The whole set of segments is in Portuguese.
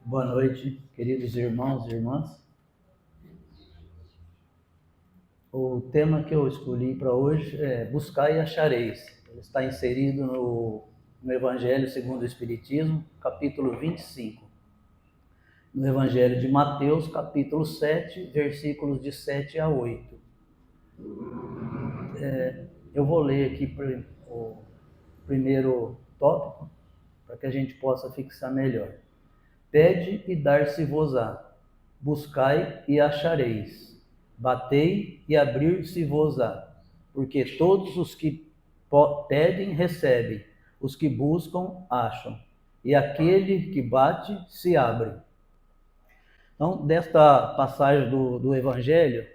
Boa noite, queridos irmãos e irmãs. O tema que eu escolhi para hoje é Buscai e achareis. Ele está inserido no Evangelho segundo o Espiritismo, capítulo 25. No Evangelho de Mateus, capítulo 7, versículos de 7 a 8. Eu vou ler aqui o primeiro tópico, para que a gente possa fixar melhor. Pede e dar-se-vos-á, buscai e achareis, batei e abrir-se-vos-á, porque todos os que pedem, recebem, os que buscam, acham, e aquele que bate, se abre. Então, desta passagem do Evangelho,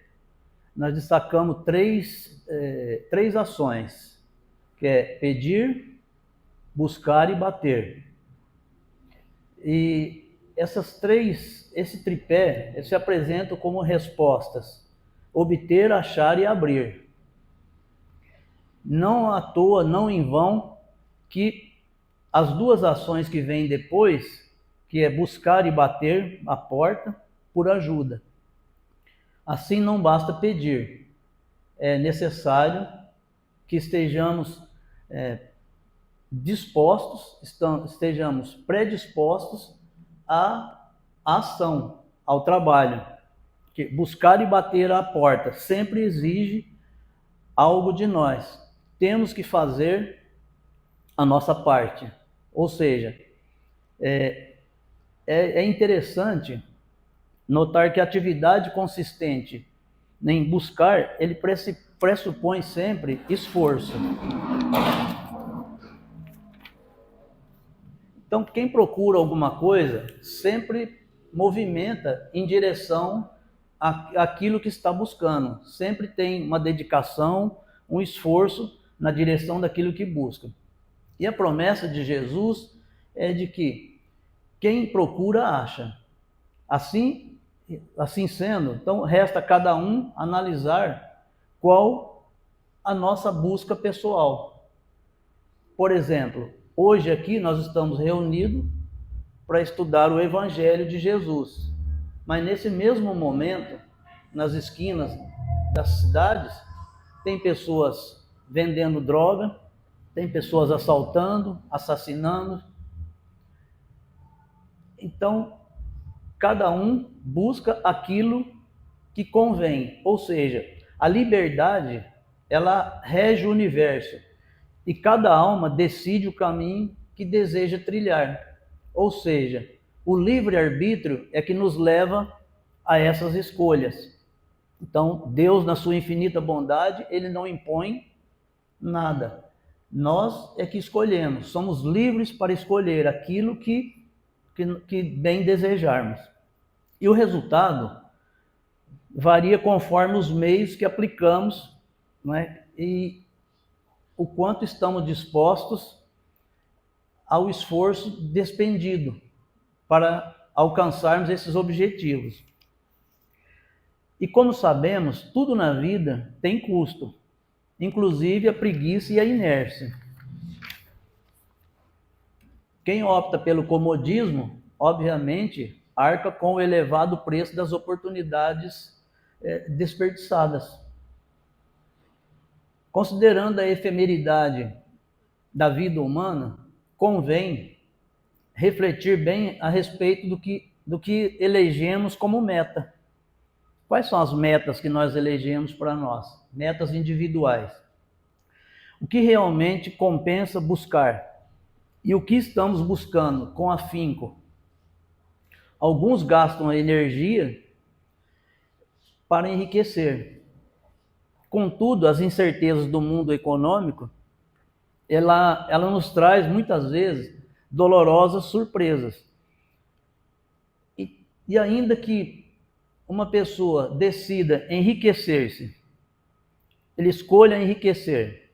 nós destacamos três ações, que é pedir, buscar e bater. E esse tripé, se apresenta como respostas: obter, achar e abrir. Não à toa, não em vão, que as duas ações que vêm depois, que é buscar e bater a porta por ajuda. Assim não basta pedir, é necessário que estejamos estejamos predispostos à ação, ao trabalho. Que buscar e bater à porta sempre exige algo de nós. Temos que fazer a nossa parte. Ou seja, é interessante notar que a atividade consistente em buscar, ele pressupõe sempre esforço. Então, quem procura alguma coisa sempre movimenta em direção àquilo que está buscando. Sempre tem uma dedicação, um esforço na direção daquilo que busca. E a promessa de Jesus é de que quem procura, acha. Assim sendo, então resta a cada um analisar qual a nossa busca pessoal. Por exemplo, hoje aqui nós estamos reunidos para estudar o Evangelho de Jesus. Mas nesse mesmo momento, nas esquinas das cidades, tem pessoas vendendo droga, tem pessoas assaltando, assassinando. Então, cada um busca aquilo que convém. Ou seja, a liberdade, ela rege o universo. E cada alma decide o caminho que deseja trilhar. Ou seja, o livre-arbítrio é que nos leva a essas escolhas. Então, Deus, na sua infinita bondade, ele não impõe nada. Nós é que escolhemos, somos livres para escolher aquilo que bem desejarmos. E o resultado varia conforme os meios que aplicamos, não é? E o quanto estamos dispostos ao esforço despendido para alcançarmos esses objetivos. E como sabemos, tudo na vida tem custo, inclusive a preguiça e a inércia. Quem opta pelo comodismo, obviamente, arca com o elevado preço das oportunidades desperdiçadas. Considerando a efemeridade da vida humana, convém refletir bem a respeito do que elegemos como meta. Quais são as metas que nós elegemos para nós? Metas individuais. O que realmente compensa buscar? E o que estamos buscando com afinco? Alguns gastam a energia para enriquecer. Contudo, as incertezas do mundo econômico, ela nos traz muitas vezes dolorosas surpresas. E ainda que uma pessoa decida enriquecer-se, ele escolha enriquecer,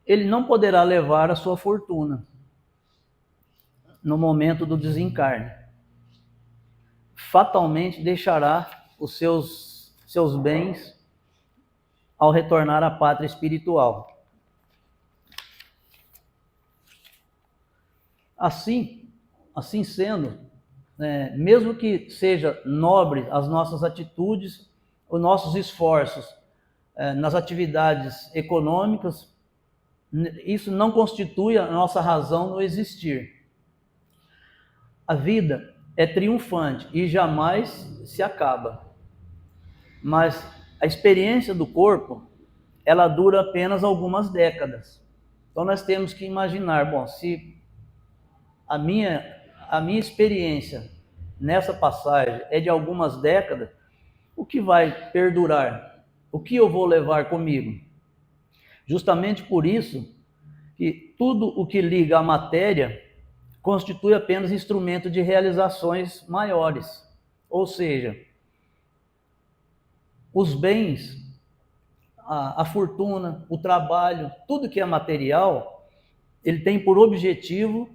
ele não poderá levar a sua fortuna no momento do desencarne. Fatalmente deixará os seus bens ao retornar à pátria espiritual. Assim sendo, mesmo que seja nobre as nossas atitudes, os nossos esforços nas atividades econômicas, isso não constitui a nossa razão no existir. A vida é triunfante e jamais se acaba. Mas a experiência do corpo, ela dura apenas algumas décadas. Então nós temos que imaginar, bom, se a minha experiência nessa passagem é de algumas décadas, o que vai perdurar? O que eu vou levar comigo? Justamente por isso que tudo o que liga à matéria constitui apenas instrumento de realizações maiores. Ou seja, os bens, a fortuna, o trabalho, tudo que é material, ele tem por objetivo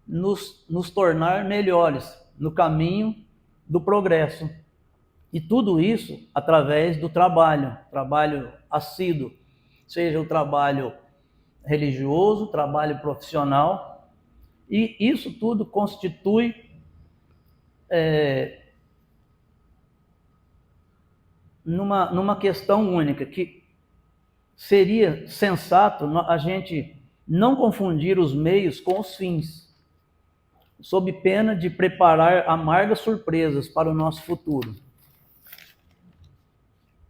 nos tornar melhores no caminho do progresso. E tudo isso através do trabalho assíduo, seja o trabalho religioso, trabalho profissional, e isso tudo constitui numa questão única, que seria sensato a gente não confundir os meios com os fins, sob pena de preparar amargas surpresas para o nosso futuro.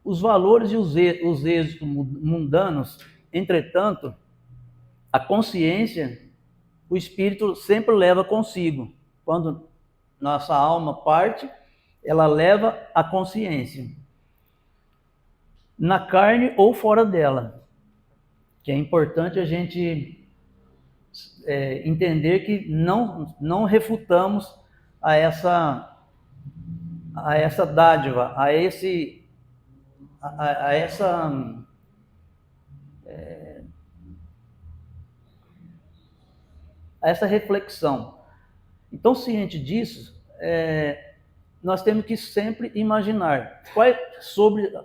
Os valores e os êxitos mundanos, entretanto, a consciência, o espírito sempre leva consigo. Quando nossa alma parte, ela leva a consciência, na carne ou fora dela. Que é importante a gente entender que não refutamos a essa dádiva, a essa reflexão. Então, ciente disso, nós temos que sempre imaginar,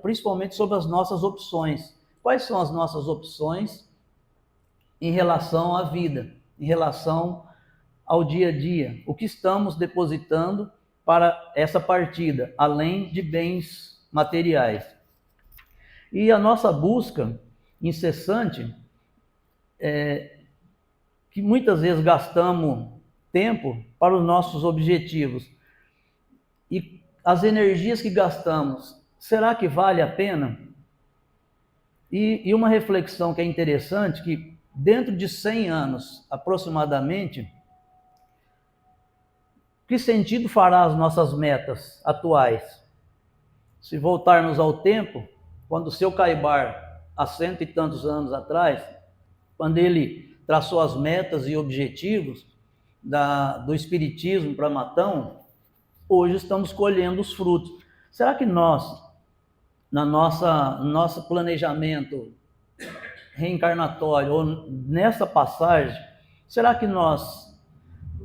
principalmente sobre as nossas opções. Quais são as nossas opções em relação à vida, em relação ao dia a dia? O que estamos depositando para essa partida, além de bens materiais? E a nossa busca incessante, que muitas vezes gastamos tempo para os nossos objetivos, e as energias que gastamos, será que vale a pena? E uma reflexão que é interessante, que dentro de 100 anos, aproximadamente, que sentido fará as nossas metas atuais? Se voltarmos ao tempo, quando o seu Caibar, há 100 e tantos anos atrás, quando ele traçou as metas e objetivos do Espiritismo para Matão, hoje estamos colhendo os frutos. Será que nós, nosso planejamento reencarnatório, ou nessa passagem, será que nós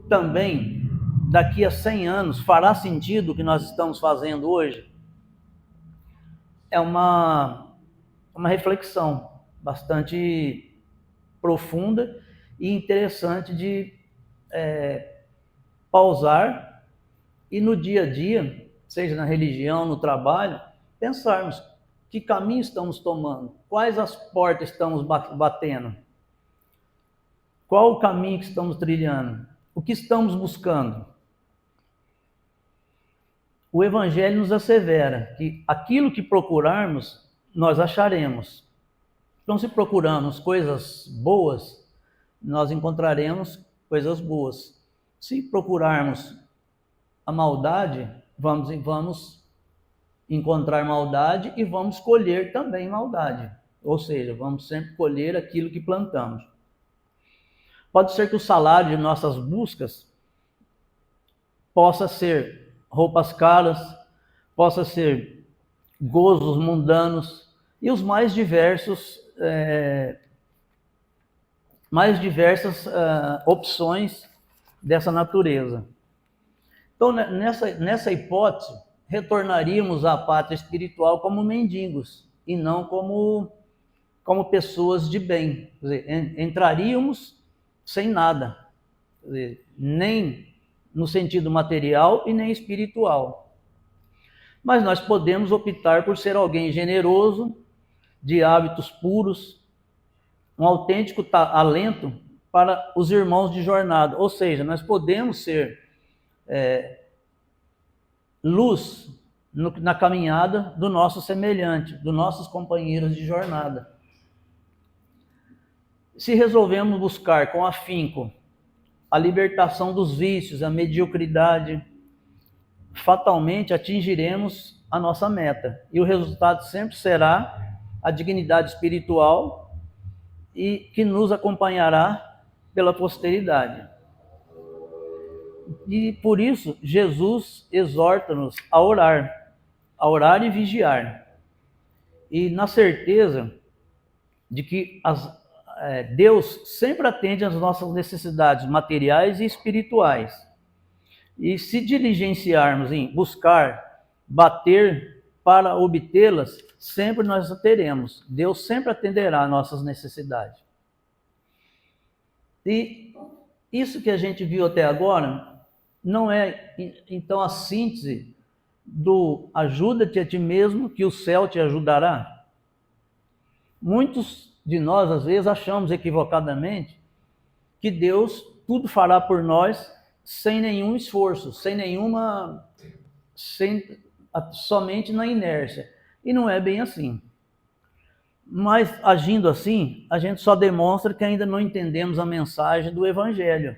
também, daqui a 100 anos, fará sentido o que nós estamos fazendo hoje? É uma reflexão bastante profunda e interessante de pausar e no dia a dia, seja na religião, no trabalho, pensarmos que caminho estamos tomando, quais as portas estamos batendo, qual o caminho que estamos trilhando, o que estamos buscando. O Evangelho nos assevera que aquilo que procurarmos, nós acharemos. Então, se procurarmos coisas boas, nós encontraremos coisas boas. Se procurarmos a maldade, vamos encontrar maldade e vamos colher também maldade. Ou seja, vamos sempre colher aquilo que plantamos. Pode ser que o salário de nossas buscas possa ser roupas caras, possa ser gozos mundanos e os mais diversas opções dessa natureza. Então, nessa hipótese, retornaríamos à pátria espiritual como mendigos e não como pessoas de bem. Quer dizer, entraríamos sem nada, quer dizer, nem no sentido material e nem espiritual. Mas nós podemos optar por ser alguém generoso, de hábitos puros, um autêntico alento para os irmãos de jornada. Ou seja, nós podemos ser luz na caminhada do nosso semelhante, dos nossos companheiros de jornada. Se resolvemos buscar com afinco a libertação dos vícios, a mediocridade, fatalmente atingiremos a nossa meta. E o resultado sempre será a dignidade espiritual e que nos acompanhará pela posteridade. E por isso, Jesus exorta-nos a orar e vigiar. E na certeza de que Deus sempre atende às nossas necessidades materiais e espirituais. E se diligenciarmos em buscar, bater para obtê-las, sempre nós a teremos. Deus sempre atenderá às nossas necessidades. E isso que a gente viu até agora não é, então, a síntese do ajuda-te a ti mesmo, que o céu te ajudará? Muitos de nós, às vezes, achamos equivocadamente que Deus tudo fará por nós sem nenhum esforço, somente na inércia. E não é bem assim. Mas, agindo assim, a gente só demonstra que ainda não entendemos a mensagem do Evangelho.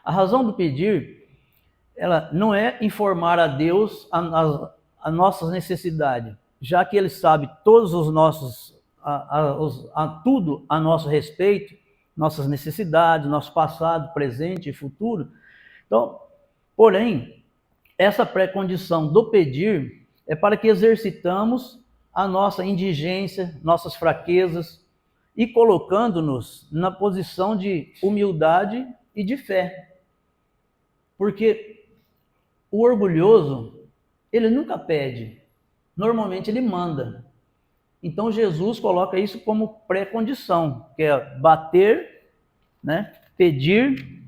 A razão do pedir, ela não é informar a Deus a nossas necessidades, já que Ele sabe todos os nossos, tudo a nosso respeito, nossas necessidades, nosso passado, presente e futuro. Então, porém, essa pré-condição do pedir é para que exercitamos a nossa indigência, nossas fraquezas, e colocando-nos na posição de humildade e de fé. Porque o orgulhoso, ele nunca pede, normalmente ele manda. Então Jesus coloca isso como pré-condição, que é bater, né, pedir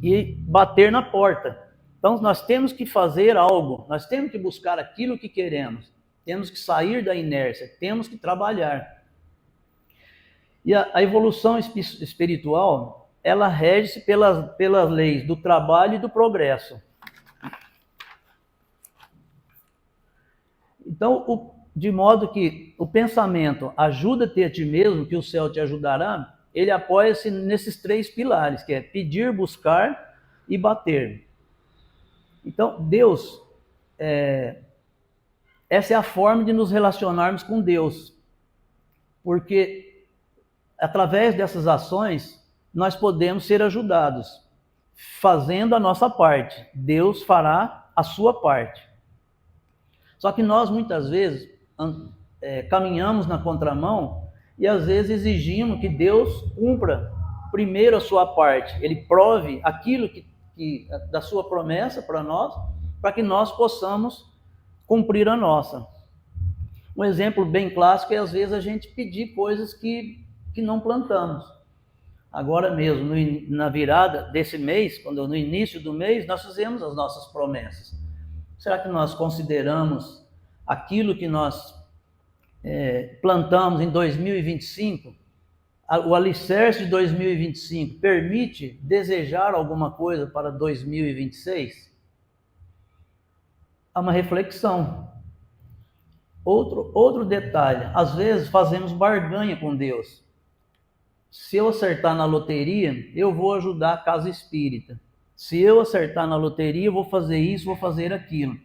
e bater na porta. Então nós temos que fazer algo, nós temos que buscar aquilo que queremos, temos que sair da inércia, temos que trabalhar. E a evolução espiritual, ela rege-se pelas leis do trabalho e do progresso. Então, de modo que o pensamento ajuda-te a ti mesmo, que o céu te ajudará, ele apoia-se nesses três pilares, que é pedir, buscar e bater. Então, Deus, essa é a forma de nos relacionarmos com Deus, porque através dessas ações nós podemos ser ajudados, fazendo a nossa parte. Deus fará a sua parte. Só que nós muitas vezes caminhamos na contramão e às vezes exigimos que Deus cumpra primeiro a sua parte, Ele prove aquilo da sua promessa para nós, para que nós possamos cumprir a nossa. Um exemplo bem clássico é às vezes a gente pedir coisas que não plantamos. Agora mesmo, na virada desse mês, no início do mês, nós fizemos as nossas promessas. Será que nós consideramos aquilo que nós plantamos em 2025? O alicerce de 2025 permite desejar alguma coisa para 2026? Há uma reflexão. Outro detalhe, às vezes fazemos barganha com Deus. Se eu acertar na loteria, eu vou ajudar a casa espírita. Se eu acertar na loteria, eu vou fazer isso, vou fazer aquilo.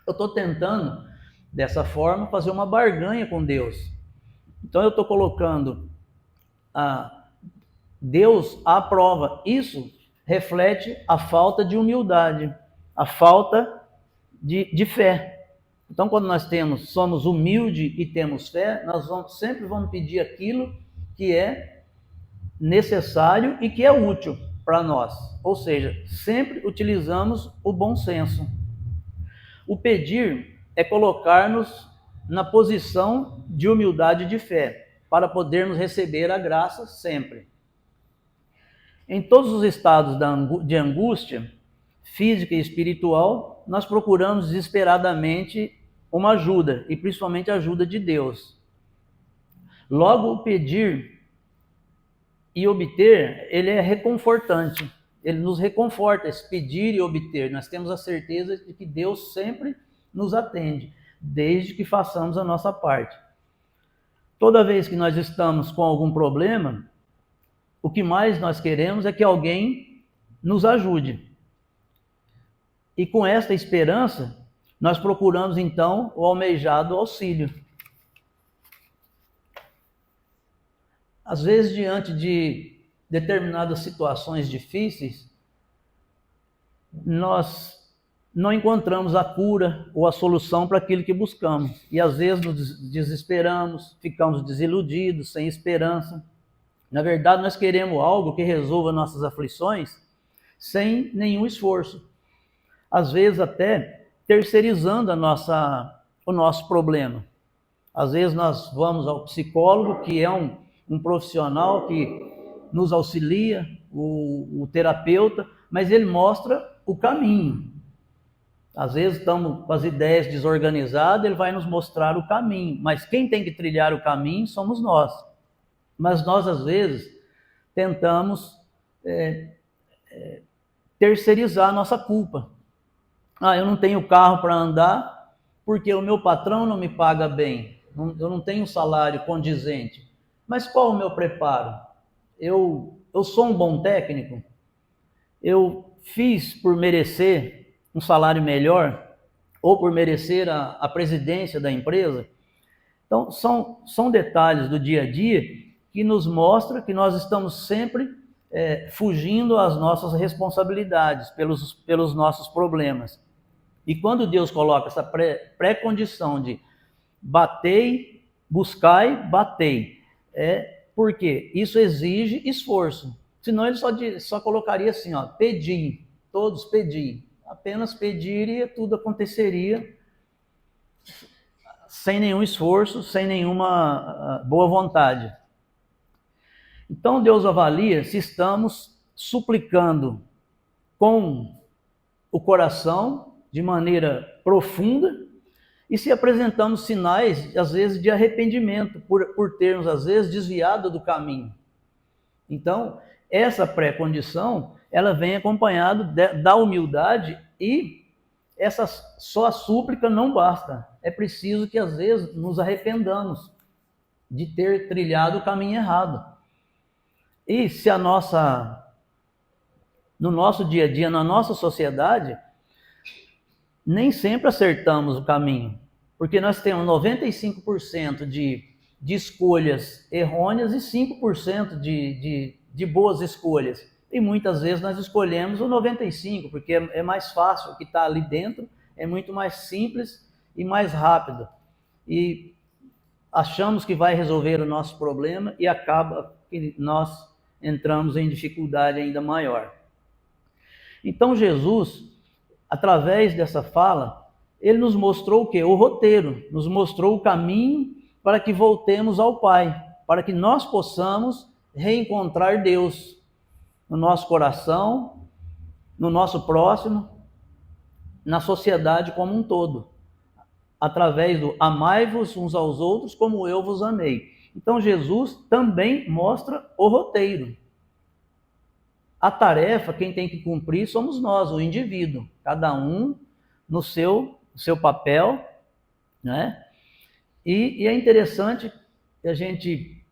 Eu estou tentando, dessa forma, fazer uma barganha com Deus. Então eu estou colocando Deus à prova. Isso reflete a falta de humildade, a falta de fé. Então, quando nós somos humildes e temos fé, nós sempre vamos pedir aquilo que é necessário e que é útil para nós. Ou seja, sempre utilizamos o bom senso. O pedir é colocar-nos na posição de humildade e de fé, para podermos receber a graça sempre. Em todos os estados de angústia, física e espiritual, nós procuramos desesperadamente uma ajuda, e principalmente a ajuda de Deus. Logo, o pedir e obter, ele é reconfortante. Ele nos reconforta, esse pedir e obter. Nós temos a certeza de que Deus sempre nos atende, desde que façamos a nossa parte. Toda vez que nós estamos com algum problema, o que mais nós queremos é que alguém nos ajude. E com esta esperança, nós procuramos então o almejado auxílio. Às vezes, diante de determinadas situações difíceis, nós não encontramos a cura ou a solução para aquilo que buscamos. E às vezes nos desesperamos, ficamos desiludidos, sem esperança. Na verdade, nós queremos algo que resolva nossas aflições sem nenhum esforço. Às vezes até terceirizando o nosso problema. Às vezes nós vamos ao psicólogo, que é um profissional que nos auxilia, o terapeuta, mas ele mostra o caminho. Às vezes estamos com as ideias desorganizadas, ele vai nos mostrar o caminho, mas quem tem que trilhar o caminho somos nós. Mas nós, às vezes, tentamos terceirizar a nossa culpa. Eu não tenho carro para andar porque o meu patrão não me paga bem, eu não tenho um salário condizente. Mas qual o meu preparo? Eu sou um bom técnico? Eu fiz por merecer um salário melhor ou por merecer a presidência da empresa? Então, são detalhes do dia a dia que nos mostram que nós estamos sempre fugindo às nossas responsabilidades pelos nossos problemas. E quando Deus coloca essa pré-condição de batei, buscai, batei, porque isso exige esforço. Senão ele só colocaria assim, pedi, todos pedi. Apenas pedir e tudo aconteceria sem nenhum esforço, sem nenhuma boa vontade. Então Deus avalia se estamos suplicando com o coração, de maneira profunda, e se apresentamos sinais, às vezes, de arrependimento, por termos, às vezes, desviado do caminho. Então, essa pré-condição, ela vem acompanhada da humildade, e só a súplica não basta. É preciso que, às vezes, nos arrependamos de ter trilhado o caminho errado. E se no nosso dia a dia, na nossa sociedade, nem sempre acertamos o caminho, porque nós temos 95% de escolhas errôneas e 5% de boas escolhas. E muitas vezes nós escolhemos o 95%, porque é mais fácil, o que está ali dentro é muito mais simples e mais rápido. E achamos que vai resolver o nosso problema e acaba que nós entramos em dificuldade ainda maior. Então Jesus, através dessa fala, ele nos mostrou o quê? O roteiro, nos mostrou o caminho para que voltemos ao Pai, para que nós possamos reencontrar Deus no nosso coração, no nosso próximo, na sociedade como um todo, através do amai-vos uns aos outros como eu vos amei. Então Jesus também mostra o roteiro. A tarefa, quem tem que cumprir somos nós, o indivíduo, cada um no seu papel, né? E é interessante a gente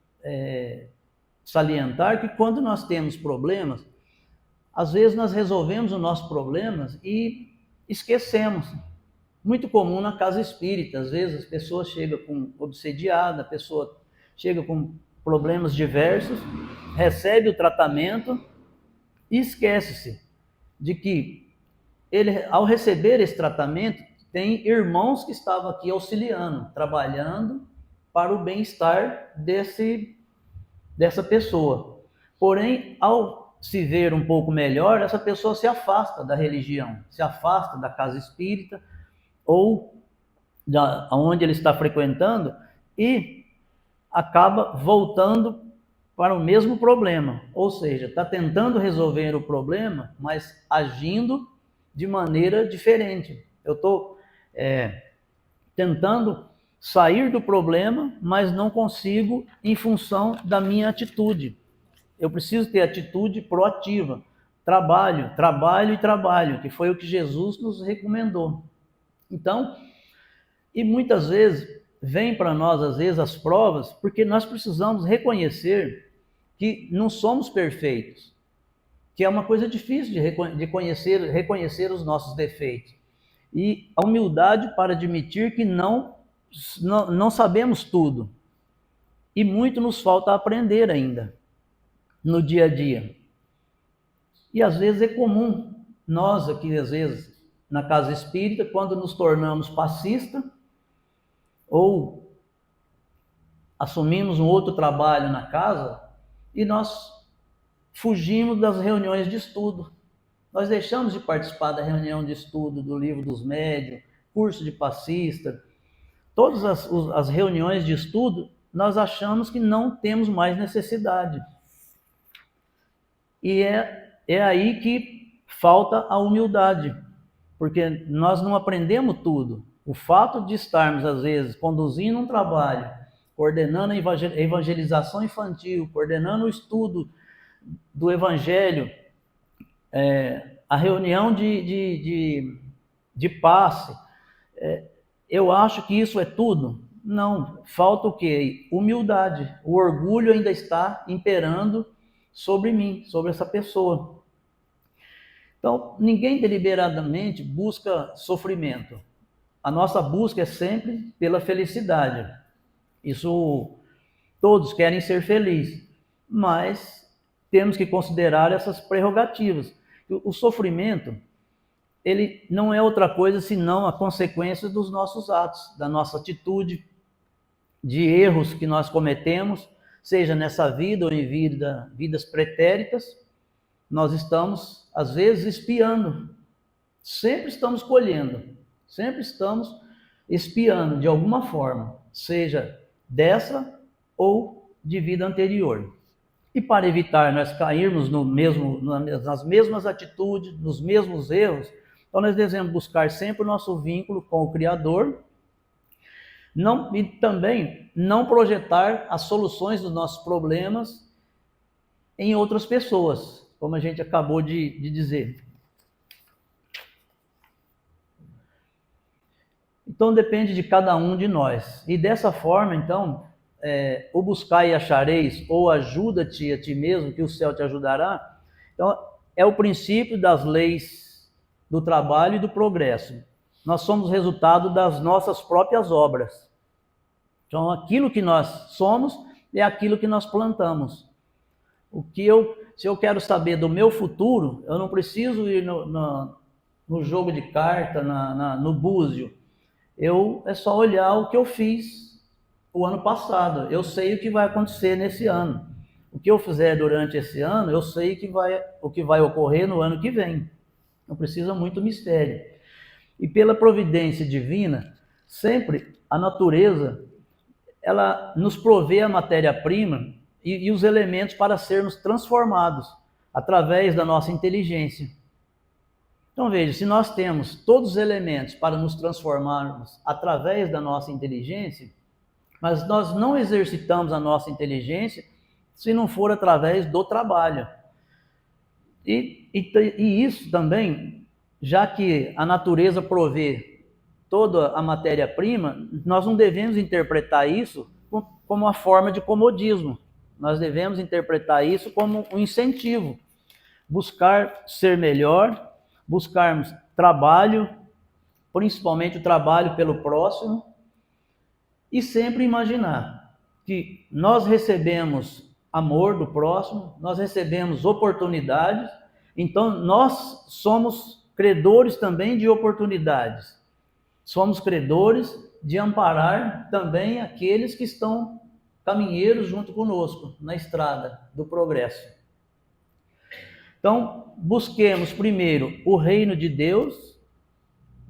salientar que quando nós temos problemas, às vezes nós resolvemos os nossos problemas e esquecemos. Muito comum na casa espírita, às vezes as pessoas chegam com obsediada, a pessoa chega com problemas diversos, recebe o tratamento e esquece-se de que ele, ao receber esse tratamento, tem irmãos que estavam aqui auxiliando, trabalhando para o bem-estar dessa pessoa. Porém, ao se ver um pouco melhor, essa pessoa se afasta da religião, se afasta da casa espírita ou onde ele está frequentando e acaba voltando para o mesmo problema, ou seja, está tentando resolver o problema, mas agindo de maneira diferente. Eu estou tentando sair do problema, mas não consigo em função da minha atitude. Eu preciso ter atitude proativa. Trabalho, trabalho e trabalho, que foi o que Jesus nos recomendou. Então, e muitas vezes, vem para nós, às vezes, as provas, porque nós precisamos reconhecer que não somos perfeitos, que é uma coisa difícil de reconhecer os nossos defeitos. E a humildade para admitir que não sabemos tudo. E muito nos falta aprender ainda no dia a dia. E às vezes é comum, nós aqui, às vezes, na casa espírita, quando nos tornamos passistas, ou assumimos um outro trabalho na casa, e nós fugimos das reuniões de estudo. Nós deixamos de participar da reunião de estudo do Livro dos Médiuns, curso de passista, todas as reuniões de estudo, nós achamos que não temos mais necessidade. E é aí que falta a humildade, porque nós não aprendemos tudo. O fato de estarmos, às vezes, conduzindo um trabalho, coordenando a evangelização infantil, coordenando o estudo do Evangelho, a reunião de passe, eu acho que isso é tudo. Não, falta o quê? Humildade. O orgulho ainda está imperando sobre mim, sobre essa pessoa. Então, ninguém deliberadamente busca sofrimento. A nossa busca é sempre pela felicidade. Isso, todos querem ser felizes, mas temos que considerar essas prerrogativas. O sofrimento, ele não é outra coisa senão a consequência dos nossos atos, da nossa atitude, de erros que nós cometemos, seja nessa vida ou em vidas pretéritas. Nós estamos, às vezes, espiando. Sempre estamos colhendo, sempre estamos espiando de alguma forma, seja dessa ou de vida anterior. E para evitar nós cairmos nas mesmas atitudes, nos mesmos erros, então nós devemos buscar sempre o nosso vínculo com o Criador, e também não projetar as soluções dos nossos problemas em outras pessoas, como a gente acabou de dizer. Então depende de cada um de nós. E dessa forma, então, o buscar e achareis, ou ajuda-te a ti mesmo, que o céu te ajudará. Então, é o princípio das leis do trabalho e do progresso. Nós somos resultado das nossas próprias obras. Então, aquilo que nós somos é aquilo que nós plantamos. Se eu quero saber do meu futuro, eu não preciso ir no jogo de carta, no búzio. É só olhar o que eu fiz o ano passado. Eu sei o que vai acontecer nesse ano. O que eu fizer durante esse ano, eu sei o que vai ocorrer no ano que vem. Não precisa muito mistério. E pela providência divina, sempre a natureza, ela nos provê a matéria-prima e os elementos para sermos transformados através da nossa inteligência. Então veja, se nós temos todos os elementos para nos transformarmos através da nossa inteligência, mas nós não exercitamos a nossa inteligência se não for através do trabalho. E isso também, já que a natureza provê toda a matéria-prima, nós não devemos interpretar isso como uma forma de comodismo. Nós devemos interpretar isso como um incentivo. Buscar ser melhor, buscarmos trabalho, principalmente o trabalho pelo próximo, e sempre imaginar que nós recebemos amor do próximo, nós recebemos oportunidades, então nós somos credores também de oportunidades. Somos credores de amparar também aqueles que estão caminheiros junto conosco na estrada do progresso. Então, busquemos primeiro o reino de Deus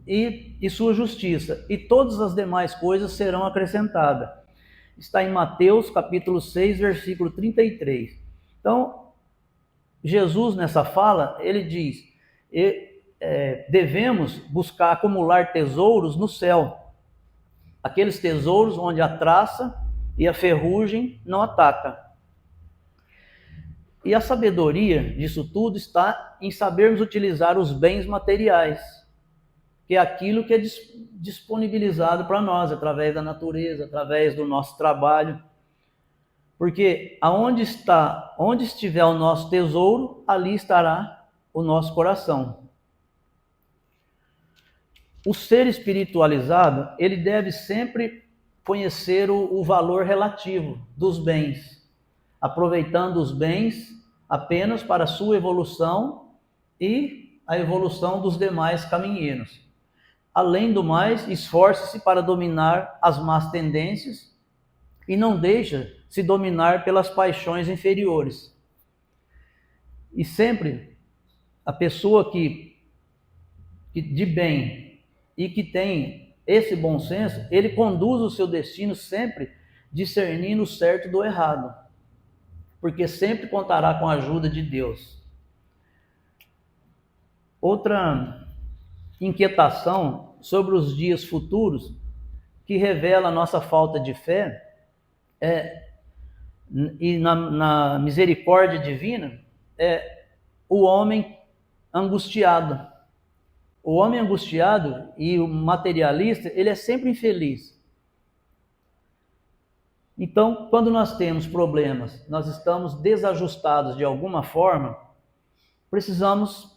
e sua justiça, e todas as demais coisas serão acrescentadas. está em Mateus capítulo 6, versículo 33. Então, Jesus nessa fala, ele diz, devemos buscar acumular tesouros no céu, aqueles tesouros onde a traça e a ferrugem não atacam. E a sabedoria disso tudo está em sabermos utilizar os bens materiais, que é aquilo que é disponibilizado para nós, através da natureza, através do nosso trabalho. Porque onde estiver o nosso tesouro, ali estará o nosso coração. O ser espiritualizado, ele deve sempre conhecer o valor relativo dos bens, aproveitando os bens apenas para a sua evolução e a evolução dos demais caminheiros. Além do mais, esforce-se para dominar as más tendências e não deixa se dominar pelas paixões inferiores. E sempre a pessoa que de bem e que tem esse bom senso, ele conduz o seu destino sempre discernindo o certo do errado, porque sempre contará com a ajuda de Deus. Outra inquietação sobre os dias futuros que revela a nossa falta de fé e na misericórdia divina é o homem angustiado. O homem angustiado e o materialista, ele é sempre infeliz. Então, quando nós temos problemas, nós estamos desajustados de alguma forma, precisamos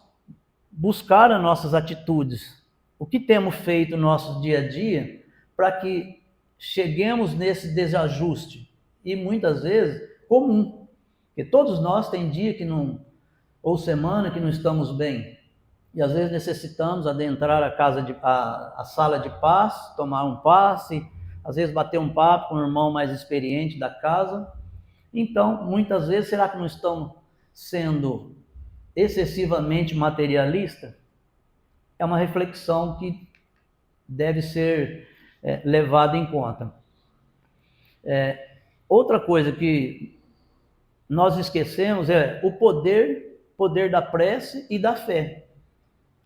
buscar as nossas atitudes. O que temos feito no nosso dia a dia para que cheguemos nesse desajuste? E muitas vezes comum, porque todos nós tem dia que não, ou semana que não estamos bem. E às vezes necessitamos adentrar a sala de paz, tomar um passe, às vezes bater um papo com o irmão mais experiente da casa. Então, muitas vezes, será que não estamos sendo excessivamente materialista? É uma reflexão que deve ser levada em conta. Outra coisa que nós esquecemos é o poder da prece e da fé.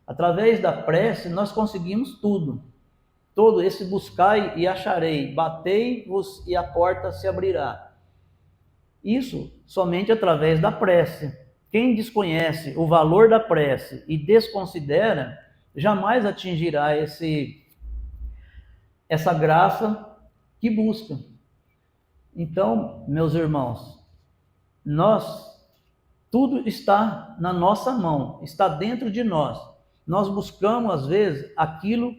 Através da prece nós conseguimos tudo. Todo esse buscai e acharei, batei-vos e a porta se abrirá. Isso somente através da prece. Quem desconhece o valor da prece e desconsidera, jamais atingirá essa graça que busca. Então, meus irmãos, tudo está na nossa mão, está dentro de nós. Nós buscamos, às vezes, aquilo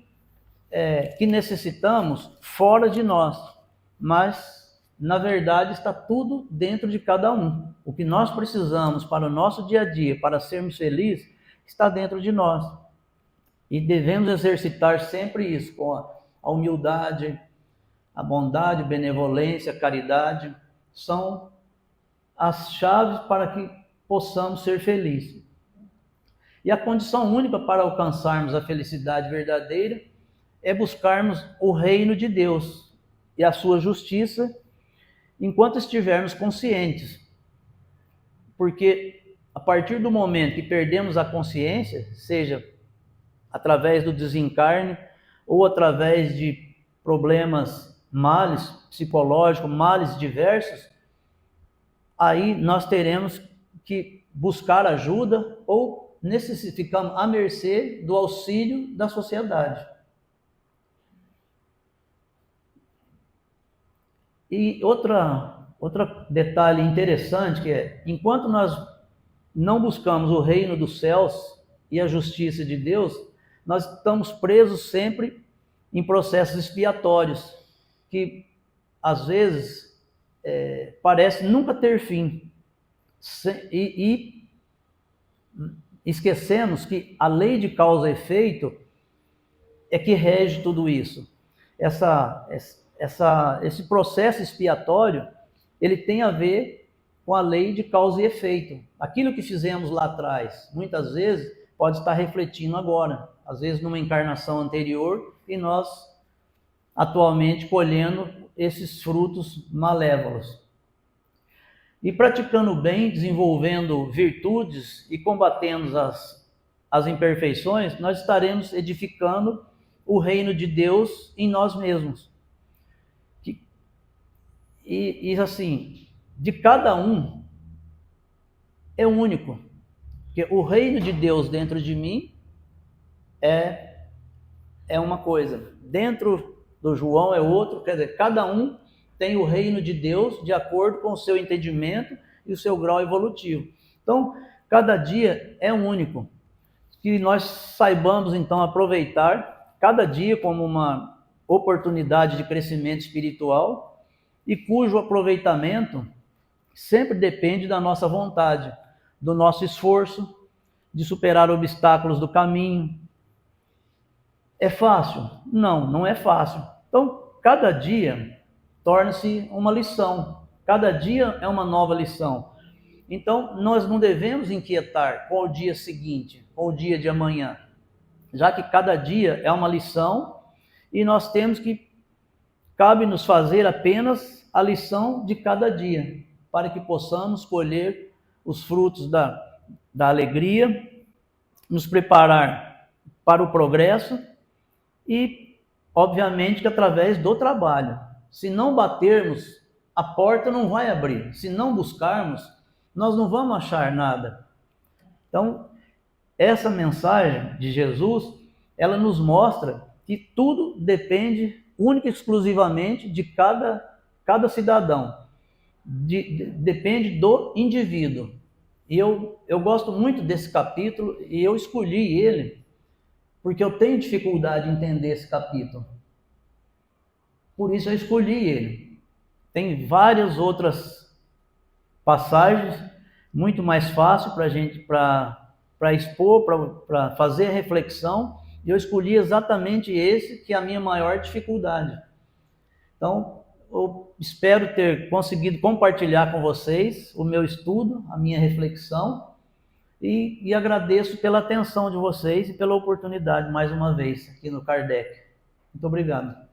que necessitamos fora de nós, mas, na verdade, está tudo dentro de cada um. O que nós precisamos para o nosso dia a dia, para sermos felizes, está dentro de nós. E devemos exercitar sempre isso, com a humildade, a bondade, benevolência, a caridade, são as chaves para que possamos ser felizes. E a condição única para alcançarmos a felicidade verdadeira é buscarmos o reino de Deus e a sua justiça enquanto estivermos conscientes. Porque a partir do momento que perdemos a consciência, seja através do desencarne ou através de problemas, males psicológicos, males diversos, aí nós teremos que buscar ajuda ou ficamos à mercê do auxílio da sociedade. E outro detalhe interessante que é, enquanto nós não buscamos o reino dos céus e a justiça de Deus, nós estamos presos sempre em processos expiatórios, que às vezes parece nunca ter fim. E esquecemos que a lei de causa e efeito é que rege tudo isso. Esse processo expiatório, ele tem a ver com a lei de causa e efeito. Aquilo que fizemos lá atrás, muitas vezes, pode estar refletindo agora. Às vezes numa encarnação anterior, e nós atualmente colhendo esses frutos malévolos. E praticando o bem, desenvolvendo virtudes e combatendo as imperfeições, nós estaremos edificando o reino de Deus em nós mesmos. E assim, de cada um é único. Porque o reino de Deus dentro de mim é uma coisa. Dentro do João é outro. Quer dizer, cada um tem o reino de Deus de acordo com o seu entendimento e o seu grau evolutivo. Então, cada dia é único. Que nós saibamos, então, aproveitar cada dia como uma oportunidade de crescimento espiritual e cujo aproveitamento sempre depende da nossa vontade, do nosso esforço, de superar obstáculos do caminho. É fácil? Não, não é fácil. Então, cada dia torna-se uma lição. Cada dia é uma nova lição. Então, nós não devemos inquietar com o dia seguinte, com o dia de amanhã, já que cada dia é uma lição e nós temos que, cabe-nos fazer apenas a lição de cada dia, para que possamos colher os frutos da alegria, nos preparar para o progresso e, obviamente, que através do trabalho. Se não batermos, a porta não vai abrir. Se não buscarmos, nós não vamos achar nada. Então, essa mensagem de Jesus, ela nos mostra que tudo depende única e exclusivamente de cada cidadão. Depende do indivíduo. E eu gosto muito desse capítulo e eu escolhi ele porque eu tenho dificuldade em entender esse capítulo. Por isso eu escolhi ele. Tem várias outras passagens muito mais fácil para a gente para expor, para fazer reflexão, e eu escolhi exatamente esse que é a minha maior dificuldade. Então, eu espero ter conseguido compartilhar com vocês o meu estudo, a minha reflexão, e agradeço pela atenção de vocês e pela oportunidade mais uma vez aqui no Kardec. Muito obrigado.